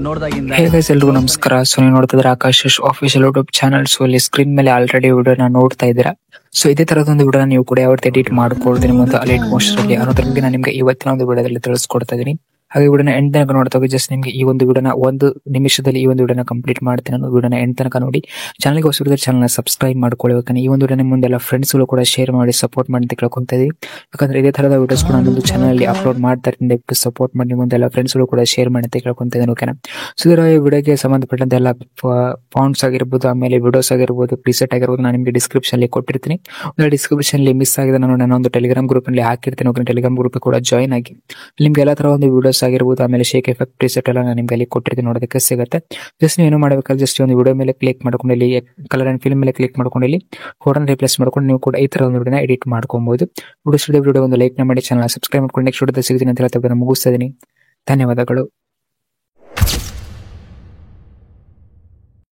ನೋಡಿದಾಗಿಂದ hey guys, ಎಲ್ರಿಗೂ ನಮಸ್ಕಾರ. So ನೀವು ನೋಡ್ತಾ ಇದ್ರೆ Akash official YouTube channel. So ಇಲ್ಲಿ ಸ್ಕ್ರೀನ್ ಮೇಲೆ ಆಲ್ರೆಡಿ ವಿಡಿಯೋನ ನೋಡ್ತಾ ಇದ್ದೀರಾ. ಸೊ ಇದೇ ತರದೊಂದು ವಿಡಿಯೋನ ನೀವು ಕೂಡ ಯಾವ ರೀತಿ ಎಡಿಟ್ ಮಾಡ್ಕೊಳ್ತೀನಿ ಮತ್ತು ಅಲೈಟ್ ಮೋಷನ್ ಅಲ್ಲಿ ಅನ್ನೋದ್ರ ಬಗ್ಗೆ ನಾನು ನಿಮಗೆ ಇವತ್ತಿನ ಒಂದು ವಿಡಿಯೋದಲ್ಲಿ ತಿಳಿಸ್ಕೊಡ್ತಾ ಇದೀನಿ. ಹಾಗೆ ವಿಡಿಯೋನ ಎಂಡ್ ತನಕ ನೋಡ್ತಾ ಹೋಗಿ. ಜಸ್ಟ್ ನಿಮಗೆ ಈ ಒಂದು ವಿಡಿಯೋನ ಒಂದು ನಿಮಿಷದಲ್ಲಿ ಈ ಒಂದು ವಿಡಿಯೋನ ಕಂಪ್ಲೀಟ್ ಮಾಡ್ತೀನಿ. ನಾನು ವಿಡಿಯೋನ ಎಂಡ್ ತನಕ ನೋಡಿ. ಚಾನಲ್ಗೆ ಹೊಸಬರಿದ್ರೆ ಚಾನಲ್ನ ಸಬ್ಸ್ಕ್ರೈಬ್ ಮಾಡ್ಕೊಳ್ಳಿ. ಯಾಕಂದ್ರೆ ಈ ಒಂದು ವಿಡಿಯೋನ ಮುಂದೆಲ್ಲ ಫ್ರೆಂಡ್ಸ್ಗಳು ಕೂಡ ಶೇರ್ ಮಾಡಿ ಸಪೋರ್ಟ್ ಮಾಡಿ ಅಂತ ಕೇಳ್ಕೊಂತ ಇದೀವಿ. ಯಾಕಂದ್ರೆ ಇದೇ ತರದ ವಿಡಿಯೋಸ್ ಕೂಡ ನನ್ನೊಂದು ಚಾನಲ್ ಅಲ್ಲಿ ಅಪ್ಲೋಡ್ ಮಾಡ್ತಾ ಇರ್ತೀನಿ. ದಯವಿಟ್ಟು ಸಪೋರ್ಟ್ ಮಾಡಿ, ಮುಂದೆಲ್ಲ ಫ್ರೆಂಡ್ಸ್ಗಳು ಕೂಡ ಶೇರ್ ಮಾಡಿ ಅಂತ ಕೇಳ್ಕೊಂತ ಇದ್ದೀನಿ. ಓಕೆನಾ? ಸೊ ಇದರ ಈ ವಿಡಿಯೋಗೆ ಸಂಬಂಧಪಟ್ಟಂತೆ ಎಲ್ಲ ಫಾಂಟ್ಸ್ ಆಗಿರ್ಬೋದು, ಆಮೇಲೆ ವಿಡಿಯೋಸ್ ಆಗಿರ್ಬೋದು, ಪ್ರಿಸೆಟ್ ಆಗಿರ್ಬೋದು, ನಾನು ನಿಮಗೆ ಡಿಸ್ಕ್ರಿಪ್ಷನ್ ಅಲ್ಲಿ ಕೊಟ್ಟಿರ್ತೀನಿ. ಡಿಸ್ಕ್ರಿಪ್ಷನ್ ಅಲ್ಲಿ ಮಿಸ್ ಆಗಿದೆ ನಾನು ಒಂದು ಟೆಲಿಗ್ರಾಮ್ ಗ್ರೂಪ್ ಅಲ್ಲಿ ಹಾಕಿರ್ತೀನಿ. ಟೆಲಿಗ್ರಾಮ್ ಗ್ರೂಪ್ ಕೂಡ ಜಾಯ್ನ್ ಆಗಿ ನಿಮ್ಗೆ ಎಲ್ಲ ತರ ಒಂದು ವಿಡಿಯೋಸ್ ಆಗಿರ್ಬೋದು, ಆಮೇಲೆ ಶೇಕ್ ಎಫೆಕ್ಟ್ ಪ್ರಿಸೆಟ್ ಎಲ್ಲ ನಾನು ನಿಮ್ಗೆ ಅಲ್ಲಿ ಕೊಟ್ಟಿರ್ತೀನಿ, ನೋಡೋದಕ್ಕೆ ಸಿಗುತ್ತೆ. ಜಸ್ಟ್ ನೀವು ಏನು ಮಾಡಬೇಕಾದ್ರೆ ಜಸ್ಟ್ ಒಂದು ವಿಡಿಯೋ ಮೇಲೆ ಕ್ಲಿಕ್ ಮಾಡ್ಕೊಂಡು ಇಲ್ಲಿ ಕಲರ್ ಅಂಡ್ ಫಿಲ್ಮ್ ಮೇಲೆ ಕ್ಲಿಕ್ ಮಾಡ್ಕೊಂಡು ಇಲ್ಲಿ ಫೋಟೋನ ರಿಪ್ಲೇಸ್ ಮಾಡ್ಕೊಂಡು ನೀವು ಕೂಡ ಈ ತರ ಒಂದು ವಿಡಿಯೋನ ಎಡಿಟ್ ಮಾಡ್ಕೊಬಹುದು. ವಿಡಿಯೋ ಒಂದು ಲೈಕ್ ಮಾಡಿ, ಚಾನಲ್ ಸಬ್ಸ್ಕ್ರೈಬ್ ಮಾಡ್ಕೊಂಡು ನೆಕ್ಸ್ಟ್ ವಿಡಿಯೋದಲ್ಲಿ ಸಿಗ್ತೀನಿ ಅಂತ ಹೇಳ್ತಾ ಮುಗಿಸ್ತಾ ಇದೀನಿ. ಧನ್ಯವಾದಗಳು.